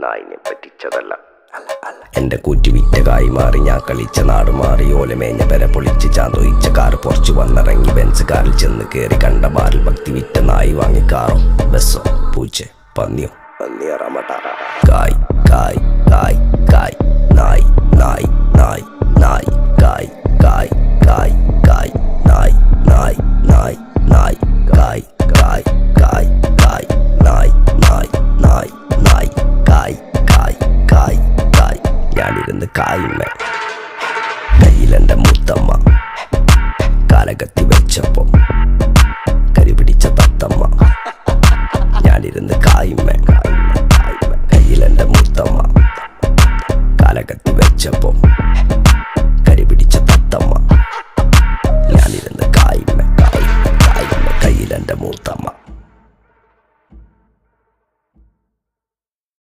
നായിനെ പറ്റിച്ചതല്ല. എന്റെ കൂറ്റി വിറ്റ കായി മാറി ഞാൻ കളിച്ച നാട് മാറി. ഓലമേഞ്ഞ പെര പൊളിച്ച് ചാന്തൊയിച്ച കാറ് പൊറച്ചു വന്നിറങ്ങി ബെൻസ് കാറിൽ ചെന്ന് കേറി. കണ്ട ബാറിൽ ഭക്തി വിറ്റ നായി വാങ്ങി കാറോ ബസ്സോ പൂച്ച പന്നിയോ പന്നിയറമട്ട. കായ് കായ് കായ് കായ് നായ് നായ് നായ് നായ് കായ് കായ് കായ് കായ് നായ് നായ് നായ് നായ് കായ് കായ് കായ് കായ് നായ് നായ് നായ് നായ് കായ് കായ് കായ് കായ്. ഞാനിരുന്ന് കായുമ്മ കയ്യിലെന്റെ മുത്തമ്മ കാലകത്തി വെച്ചപ്പോ